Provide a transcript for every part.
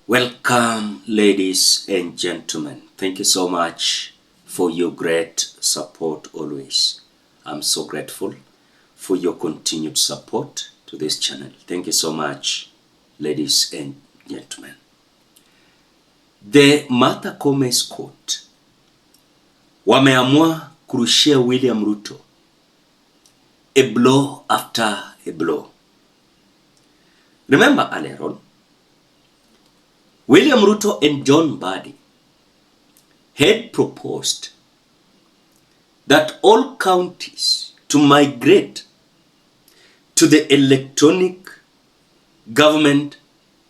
Welcome, ladies and gentlemen. Thank you so much for your great support always. I'm so grateful for your continued support to this channel. Thank you so much, ladies and gentlemen. The Martha Kome's court wameamua kurushia William Ruto a blow after a blow. Remember earlier on, William Ruto and John Mbadi had proposed that all counties to migrate to the electronic government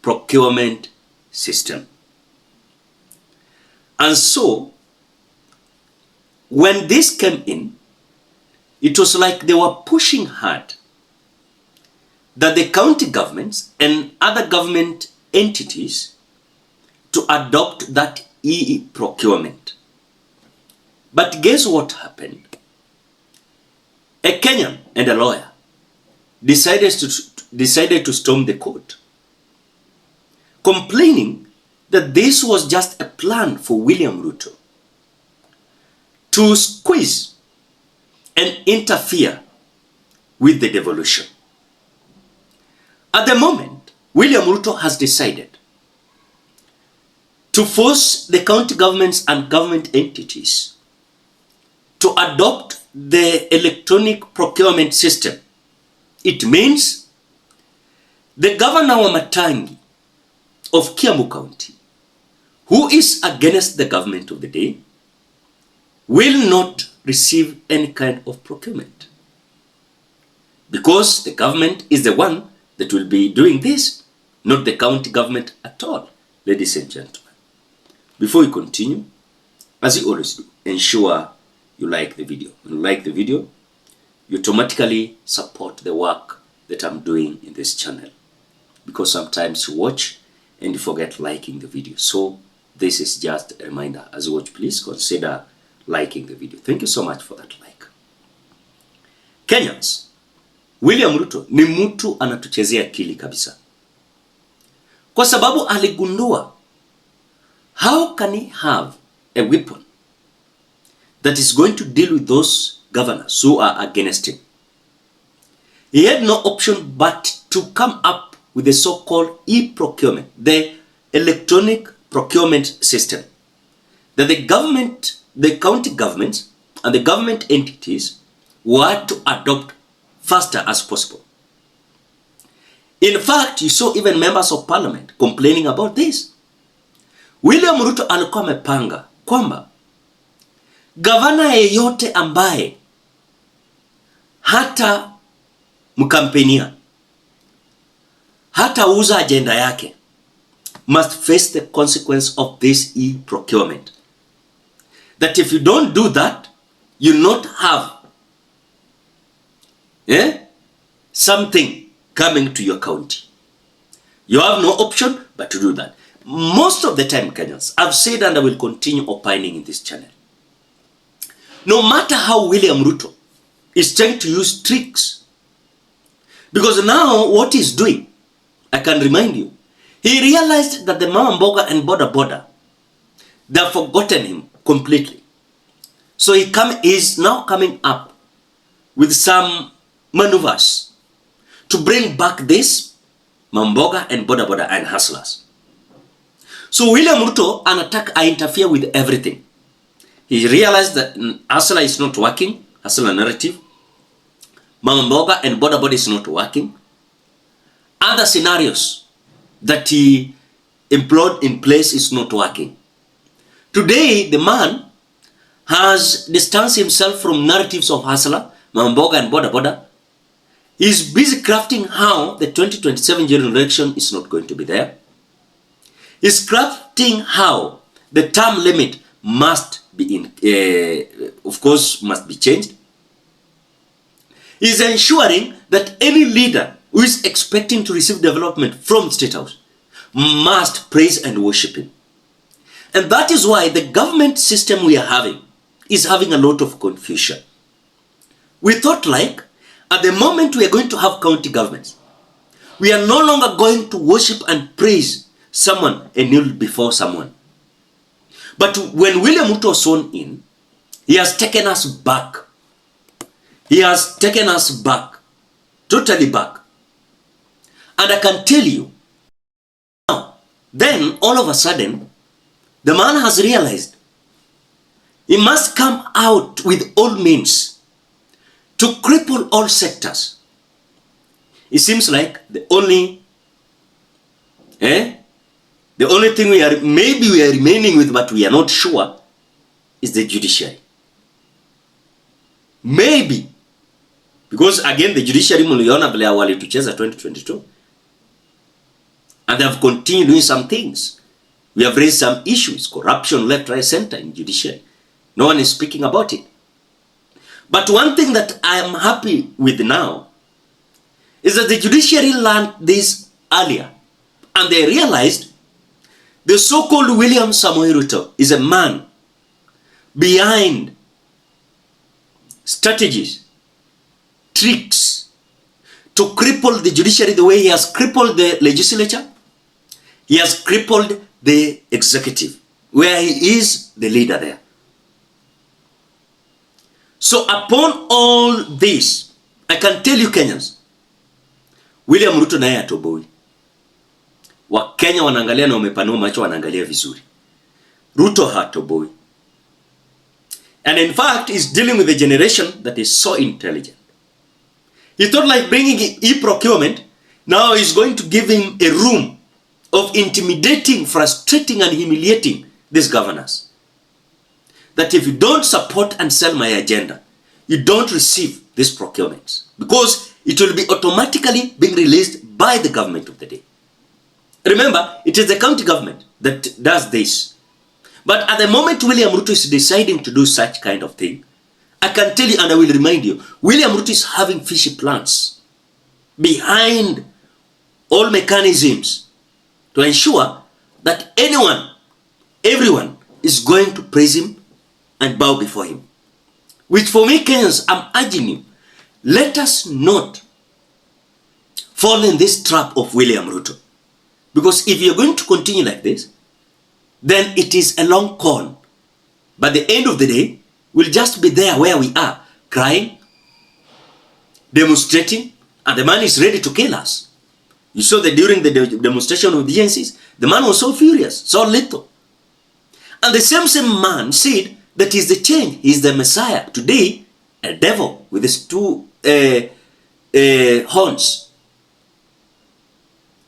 procurement system. And so, when this came in, it was like they were pushing hard that the county governments and other government entities to adopt that e-procurement. But guess what happened? A Kenyan and a lawyer decided to storm the court, complaining that this was just a plan for William Ruto to squeeze and interfere with the devolution. At the moment, William Ruto has decided to force the county governments and government entities to adopt the electronic procurement system. It means the governor wa Matangi of Kiambu County, who is against the government of the day, will not receive any kind of procurement, because the government is the one that will be doing this, not the county government at all. Ladies and gentlemen, before we continue, as you always do, ensure you like the video. When you like the video, you automatically support the work that I'm doing in this channel, because sometimes you watch and you forget liking the video. So this is just a reminder. As you watch, please consider liking the video. Thank you so much for that like. Kenyans, William Ruto ni mtu anatuchezea akili kabisa, kwa sababu aligundua, how can he have a weapon that is going to deal with those governors who are against him? He had no option but to come up with the so-called e-procurement, the electronic procurement system, that the government, the county governments and the government entities were to adopt faster as possible. In fact, you saw even members of parliament complaining about this. William Ruto alikuwa amepanga kwamba gavana yeyote ambaye hata mkampenia, hata uza agenda yake, must face the consequence of this e-procurement. That if you don't do that, you not have something coming to your county. You have no option but to do that. Most of the time, Kenyans, I've said and I will continue opining in this channel, no matter how William Ruto is trying to use tricks, because now what he's doing, I can remind you, he realized that the Mama Mboga and Boda, they've forgotten him completely. So he is now coming up with some maneuvers to bring back this Mama Mboga and Boda and hustlers. So William Ruto interfere with everything. He realized that hustler is not working, hustler narrative. Mama Mboga and Boda is not working. Other scenarios that he employed in place is not working. Today, the man has distanced himself from narratives of hustler, Mama Mboga and Boda. He's busy crafting how the 2027 general election is not going to be there. He's crafting how the term limit must be must be changed. He's ensuring that any leader who is expecting to receive development from State House must praise and worship him. And that is why the government system we are having is having a lot of confusion. We thought like, at the moment we are going to have county governments, we are no longer going to worship and praise someone and kneel before someone. But when William Ruto was sworn in, he has taken us back. He has taken us back, totally back. And I can tell you, now, then all of a sudden, the man has realized he must come out with all means to cripple all sectors. It seems like the only thing we are remaining with, but we are not sure, is the judiciary. Maybe. Because again, the judiciary muliona vile walitucheza 2022. And they have continued doing some things. We have raised some issues, corruption left, right, center in judiciary. No one is speaking about it. But one thing that I am happy with now is that the judiciary learned this earlier. And they realized the so-called William Samoei Ruto is a man behind strategies, tricks to cripple the judiciary the way he has crippled the legislature. He has crippled the executive, where he is the leader there. So upon all this, I can tell you Kenyans, William Ruto naye atoboi. Wakenya wanaangalia na wamepanua macho, wanaangalia vizuri. Ruto hatoboi. And in fact, he's dealing with a generation that is so intelligent. He thought like bringing e-procurement, now he's going to give him a room of intimidating, frustrating, and humiliating these governors. That if you don't support and sell my agenda, you don't receive these procurements. Because it will be automatically being released by the government of the day. Remember, it is the county government that does this. But at the moment William Ruto is deciding to do such kind of thing, I can tell you and I will remind you, William Ruto is having fishy plans behind all mechanisms to ensure that everyone is going to praise him and bow before him. Which for me, Kenyans, I'm urging you, let us not fall in this trap of William Ruto. Because if you're going to continue like this, then it is a long con. But at the end of the day, we'll just be there where we are, crying, demonstrating, and the man is ready to kill us. You saw that during the demonstration of the GNCs, the man was so furious, so little. And the same man said that he's the change, he's the Messiah. Today, a devil with his two horns.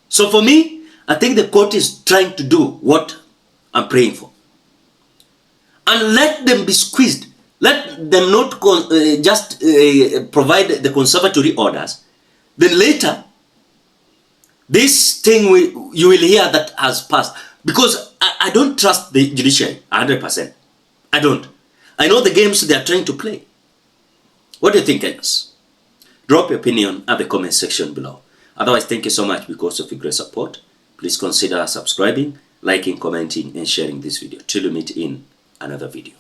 So for me, I think the court is trying to do what I'm praying for. And let them be squeezed. Let them not just provide the conservatory orders. Then later, this thing you will hear that has passed. Because I don't trust the judiciary 100%. I don't. I know the games they are trying to play. What do you think, guys? Drop your opinion at the comment section below. Otherwise, thank you so much because of your great support. Please consider subscribing, liking, commenting, and sharing this video. Till we meet in another video.